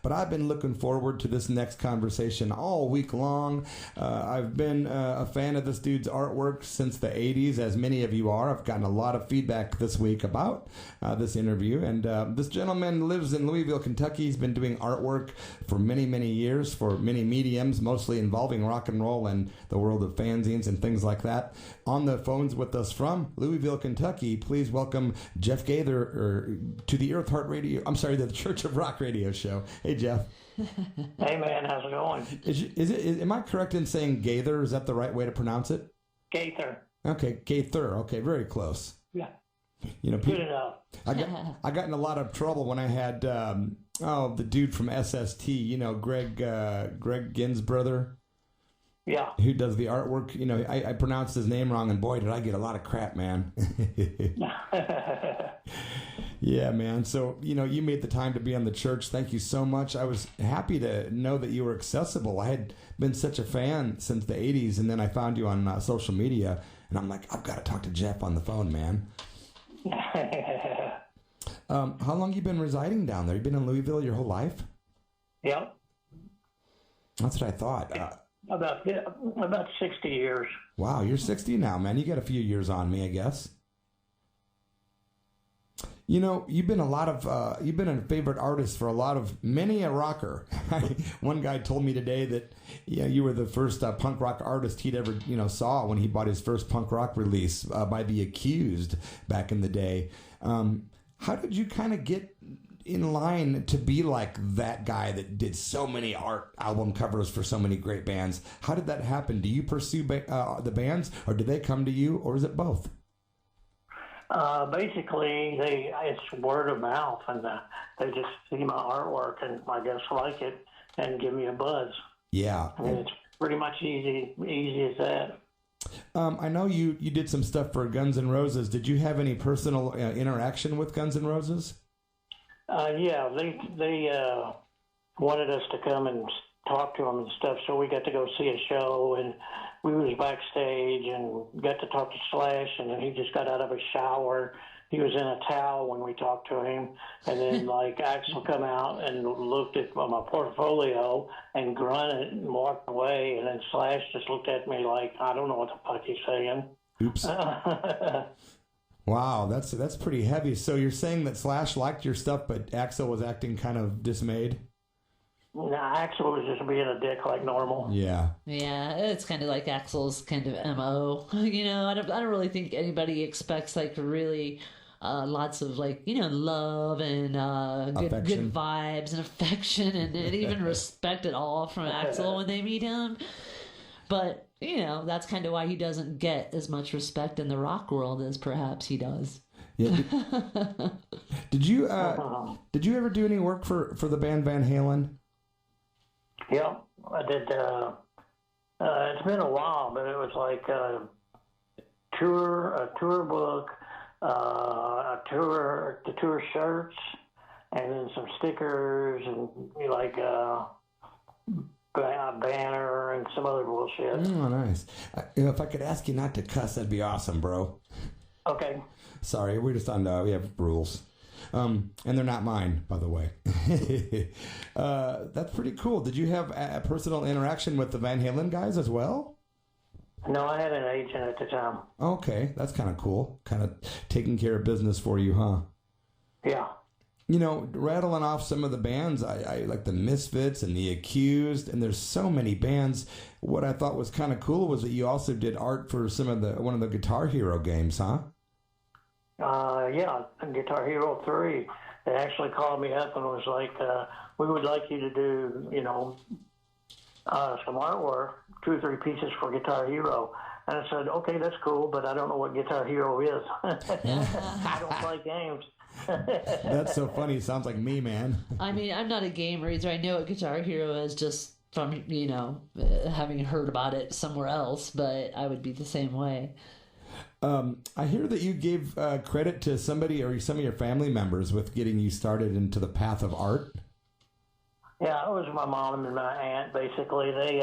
but I've been looking forward to this next conversation all week long. I've been a fan of this dude's artwork since the 80s, as many of you are. I've gotten a lot of feedback this week about this interview, and this gentleman lives in Louisville, Kentucky. He's been doing artwork for many, many years for many mediums, mostly involving rock and roll and the world of fanzines and things like that. On the phones with us from Louisville, Kentucky, please welcome Jeff Gaither to the the Church of Rock radio show. Hey, Jeff. Hey, man, how's it going? Am I correct in saying Gaither? Is that the right way to pronounce it? Gaither. Okay, Gaither. Okay, very close. Yeah. Good enough. I got in a lot of trouble when I had the dude from SST, Greg Ginn's brother. Yeah. Who does the artwork. I pronounced his name wrong, and boy, did I get a lot of crap, man. Yeah, man. So, you made the time to be on the church. Thank you so much. I was happy to know that you were accessible. I had been such a fan since the 80s, and then I found you on social media, and I'm like, I've got to talk to Jeff on the phone, man. How long you been residing down there? You been in Louisville your whole life? Yep. That's what I thought. About 60 years. Wow, you're 60 now, man. You got a few years on me, I guess. You've been you've been a favorite artist for many a rocker. One guy told me today that you were the first punk rock artist he'd ever saw when he bought his first punk rock release by The Accused back in the day. How did you kind of get in line to be like that guy that did so many art album covers for so many great bands? How did that happen? Do you pursue the bands, or do they come to you, or is it both? Basically, it's word of mouth, and they just see my artwork and I guess like it and give me a buzz. Yeah. I mean, it's pretty much easy as that. I know you did some stuff for Guns N' Roses. Did you have any personal interaction with Guns N' Roses? Yeah, they wanted us to come and talk to them and stuff, so we got to go see a show, and we was backstage and got to talk to Slash, and then he just got out of a shower. He was in a towel when we talked to him, and then Axel come out and looked at my portfolio and grunted and walked away, and then Slash just looked at me like, I don't know what the fuck he's saying. Oops. Wow, that's pretty heavy. So you're saying that Slash liked your stuff, but Axel was acting kind of dismayed? Nah, Axel was just being a dick like normal. Yeah. Yeah, it's kind of like Axel's kind of MO. I don't really think anybody expects really lots of love and good vibes and affection and even respect at all from Axel when they meet him. But that's kind of why he doesn't get as much respect in the rock world as perhaps he does. Yeah. Did you ever do any work for the band Van Halen? Yeah, I did. It's been a while, but it was like a tour book, the tour shirts, and then some stickers and a banner and some other bullshit. Oh, nice. If I could ask you not to cuss, that'd be awesome, bro. Okay. Sorry, we're just on. We have rules. And they're not mine, by the way. That's pretty cool. Did you have a personal interaction with the Van Halen guys as well? No, I had an agent at the time. Okay, that's kind of cool. Kind of taking care of business for you, huh? Yeah. Rattling off some of the bands, I like the Misfits and the Accused, and there's so many bands. What I thought was kind of cool was that you also did art for one of the Guitar Hero games, huh? Yeah, Guitar Hero 3. They actually called me up and was like, we would like you to do, some artwork, 2 or 3 pieces for Guitar Hero. And I said, okay, that's cool, but I don't know what Guitar Hero is. I don't play games. That's so funny. It sounds like me, man. I mean, I'm not a gamer either. I know what Guitar Hero is just from, having heard about it somewhere else, but I would be the same way. I hear that you gave credit to somebody or some of your family members with getting you started into the path of art. Yeah, it was my mom and my aunt. Basically, they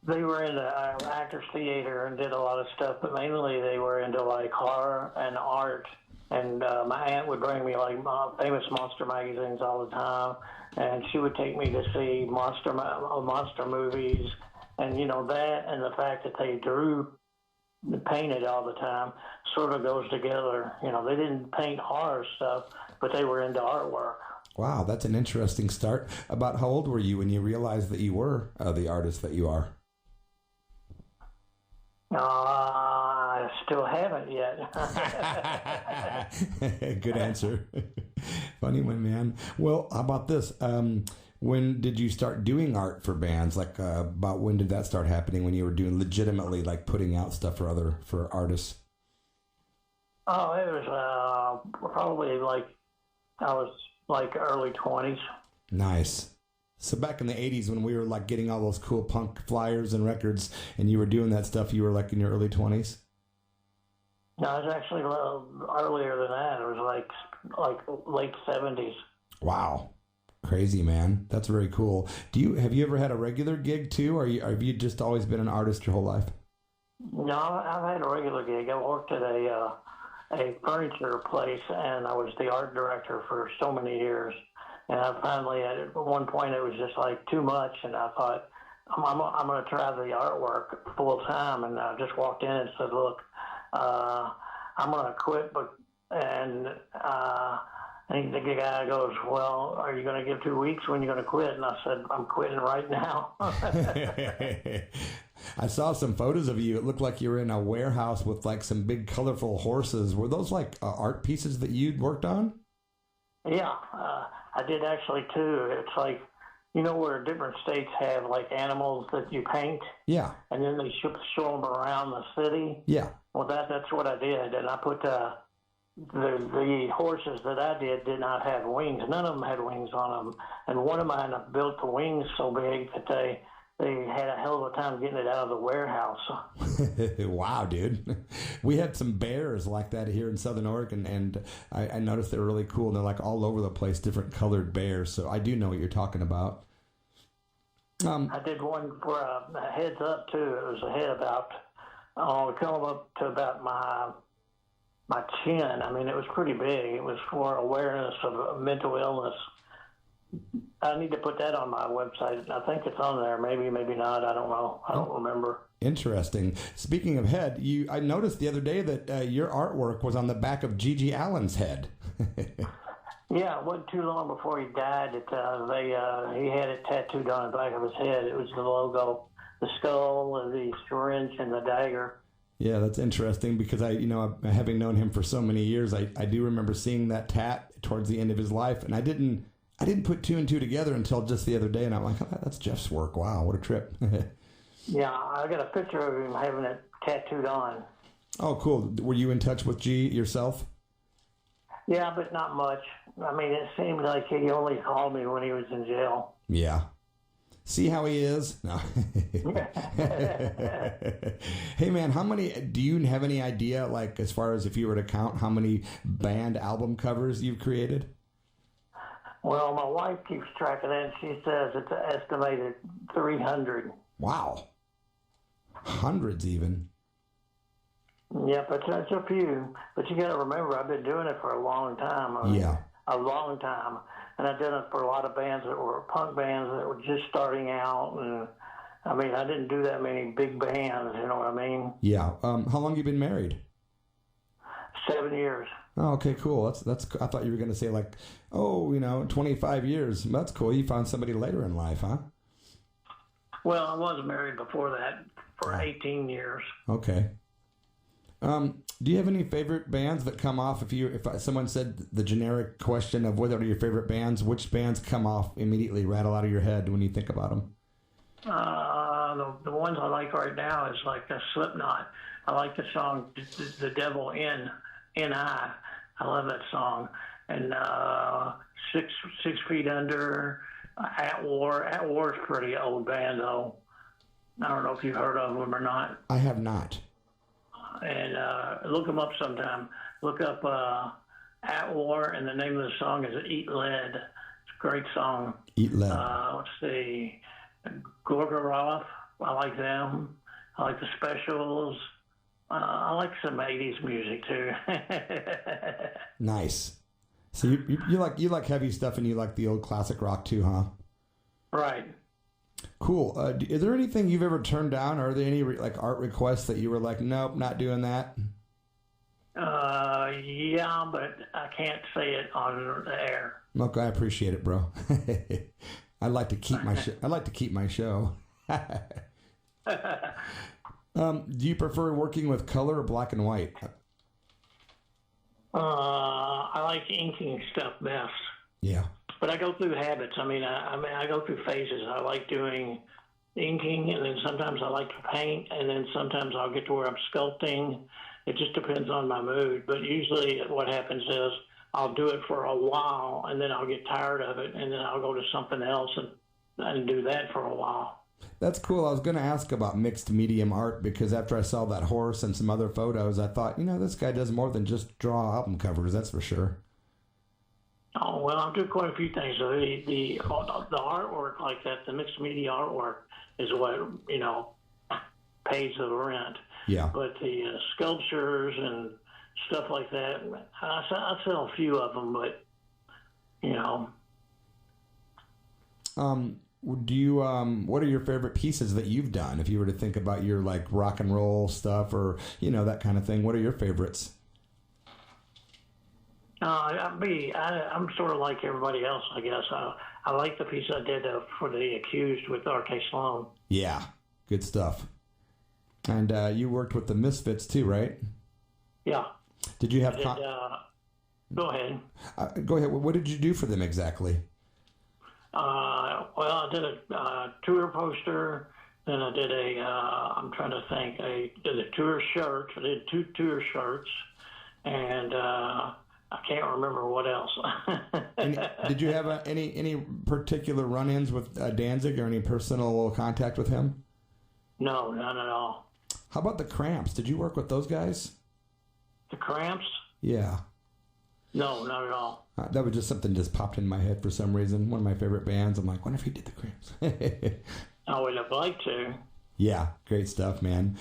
were into actors theater and did a lot of stuff, but mainly they were into horror and art. And my aunt would bring me like famous monster magazines all the time, and she would take me to see monster movies, and that, and the fact that they painted all the time sort of goes together. They didn't paint horror stuff, but they were into artwork. Wow, that's an interesting start. About how old were you when you realized that you were the artist that you are? I still haven't yet. Good answer. Funny one, man. Well, how about this? When did you start doing art for bands? Like, about when did that start happening? When you were doing legitimately, like, putting out stuff for artists? Oh, it was probably like I was like early 20s. Nice. So back in the 80s when we were like getting all those cool punk flyers and records and you were doing that stuff, you were like in your early 20s? No, it was actually a little earlier than that. It was like late 70s. Wow. Crazy, man. That's very cool. Have you ever had a regular gig too, or have you just always been an artist your whole life? No, I've had a regular gig. I worked at a furniture place, and I was the art director for so many years. And I finally, at one point, it was just like too much, and I thought, I'm going to try the artwork full time. And I just walked in and said, look, I'm going to quit. And the guy goes, well, are you going to give 2 weeks when you're going to quit? And I said, I'm quitting right now. I saw some photos of you. It looked like you were in a warehouse with like some big colorful horses. Were those like art pieces that you'd worked on? Yeah, I did actually too. It's like, where different states have like animals that you paint? Yeah. And then they show them around the city? Yeah. Well, that's what I did. And I put the horses that I did not have wings. None of them had wings on them. And one of mine built the wings so big that they had a hell of a time getting it out of the warehouse. Wow, dude. We had some bears like that here in Southern Oregon, and I noticed they were really cool, and they're like all over the place, different colored bears, so I do know what you're talking about. I did one for a heads up, too. It was a head about, come up to about my chin. I mean, it was pretty big. It was for awareness of mental illness. I need to put that on my website. I think it's on there. Maybe, maybe not. I don't know. I don't remember. Interesting. Speaking of head, I noticed the other day that your artwork was on the back of Gigi Allen's head. Yeah, it wasn't too long before he died that he had it tattooed on the back of his head. It was the logo, the skull, the syringe, and the dagger. Yeah, that's interesting because having known him for so many years, I do remember seeing that tat towards the end of his life, and I didn't put two and two together until just the other day, and I'm like, oh, that's Jeff's work. Wow, what a trip. Yeah, I got a picture of him having it tattooed on. Oh, cool. Were you in touch with G yourself? Yeah, but not much. I mean, it seemed like he only called me when he was in jail. Yeah. See how he is? No. Hey, man, do you have any idea, like, as far as if you were to count how many band album covers you've created? Well, my wife keeps track of that, and she says it's an estimated 300. Wow. Hundreds even. Yeah, but that's a few. But you got to remember, I've been doing it for a long time. Yeah. A long time. And I've done it for a lot of bands that were punk bands that were just starting out. And I mean, I didn't do that many big bands, you know what I mean? Yeah. How long have you been married? 7 years. Oh, okay, cool. That's. I thought you were going to say 25 years. That's cool. You found somebody later in life, huh? Well, I was married before that for 18 years. Okay. Do you have any favorite bands that come off if someone said the generic question of what are your favorite bands, which bands come off immediately, rattle out of your head when you think about them? The ones I like right now is like a Slipknot. I like the song "The Devil in I." I love that song. And 6 Feet Under, At War. At War is a pretty old band though. I don't know if you've heard of them or not. I have not. And look them up sometime. Look up At War, and the name of the song is Eat Lead. It's a great song. Eat Lead. Let's see. Gorgoroth, I like them. I like the Specials. I like some 80s music too. Nice. So you like heavy stuff, and you like the old classic rock too, huh? Right. Cool. Is there anything you've ever turned down? Or are there any like art requests that you were like, nope, not doing that? Yeah, but I can't say it on the air. Okay, I appreciate it, bro. I like to keep my show. Do you prefer working with color or black and white? I like inking stuff best. Yeah. But I go through habits. I go through phases. I like doing inking, and then sometimes I like to paint, and then sometimes I'll get to where I'm sculpting. It just depends on my mood. But usually what happens is I'll do it for a while, and then I'll get tired of it, and then I'll go to something else and do that for a while. That's cool. I was going to ask about mixed medium art, because after I saw that horse and some other photos, I thought, this guy does more than just draw album covers, that's for sure. Oh, well, I'm doing quite a few things. So the artwork like that, the mixed media artwork, is what, pays the rent. Yeah. But the sculptures and stuff like that, I sell a few of them, but, Do you, what are your favorite pieces that you've done? If you were to think about your like rock and roll stuff or, that kind of thing, what are your favorites? I'm sort of like everybody else, I guess. I like the piece I did for The Accused with R.K. Sloan. Yeah, good stuff. And you worked with the Misfits too, right? Yeah. Did you have... Go ahead. Go ahead. What did you do for them exactly? Well, I did a tour poster, then I did I'm trying to think, I did a tour shirt. I did 2 tour shirts, and I can't remember what else. Did you have any particular run-ins with Danzig or any personal contact with him? No, none at all. How about the Cramps? Did you work with those guys? The Cramps? Yeah. No, not at all. That was just something just popped in my head for some reason. One of my favorite bands. I'm like, wonder if he did the Cramps. I would have liked to. Yeah, great stuff, man.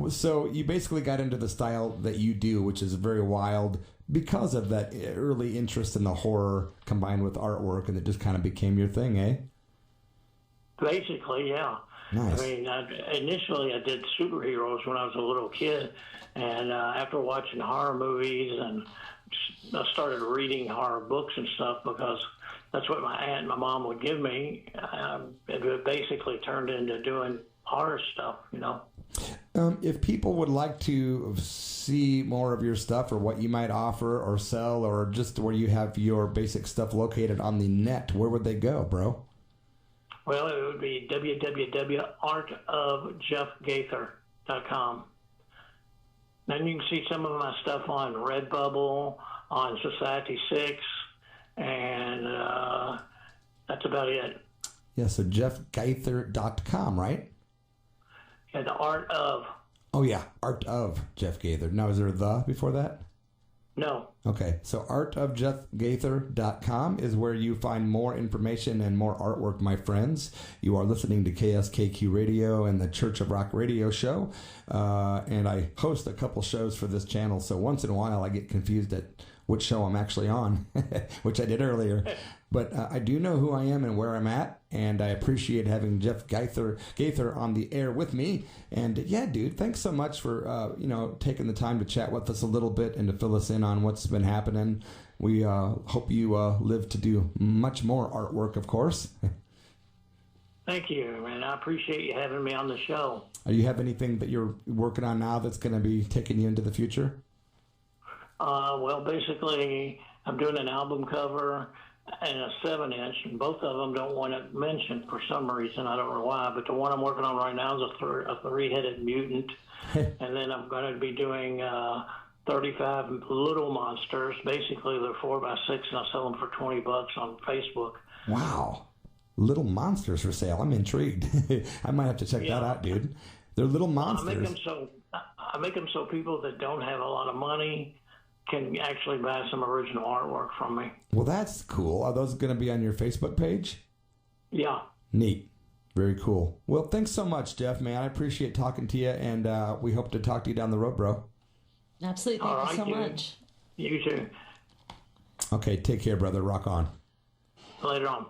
So you basically got into the style that you do, which is very wild because of that early interest in the horror combined with artwork, and it just kind of became your thing, eh? Basically, yeah. Nice. Initially I did superheroes when I was a little kid, and after watching horror movies, and I started reading horror books and stuff because that's what my aunt and my mom would give me. It basically turned into doing horror stuff, If people would like to see more of your stuff or what you might offer or sell, or just where you have your basic stuff located on the net, where would they go, bro? Well, it would be www.artofjeffgaither.com. Then you can see some of my stuff on Redbubble, on Society 6, and that's about it. Yeah, so jeffgaither.com, right? Yeah, the Art of. Oh, yeah, Art of Jeff Gaither. Now, is there the before that? No. Okay, so artofjeffgaither.com is where you find more information and more artwork, my friends. You are listening to KSKQ Radio and the Church of Rock radio show, and I host a couple shows for this channel, so once in a while I get confused at which show I'm actually on, which I did earlier. But I do know who I am and where I'm at, and I appreciate having Jeff Gaither on the air with me. And yeah, dude, thanks so much for taking the time to chat with us a little bit and to fill us in on what's been happening. We hope you live to do much more artwork, of course. Thank you, and I appreciate you having me on the show. Do you have anything that you're working on now that's going to be taking you into the future? Well, basically, I'm doing an album cover and a 7-inch, and both of them don't want it mentioned for some reason. I don't know why, but the one I'm working on right now is a 3-headed mutant, and then I'm going to be doing 35 little monsters. Basically, they're 4x6, and I sell them for $20 on Facebook. Wow. Little monsters for sale. I'm intrigued. I might have to check that out, dude. They're little monsters. I make them so people that don't have a lot of money can actually buy some original artwork from me. Well, that's cool. Are those going to be on your Facebook page? Yeah. Neat. Very cool. Well, thanks so much, Jeff, man. I appreciate talking to you, and we hope to talk to you down the road, bro. Absolutely. Thank you so much. You too. Okay, take care, brother. Rock on. Later on.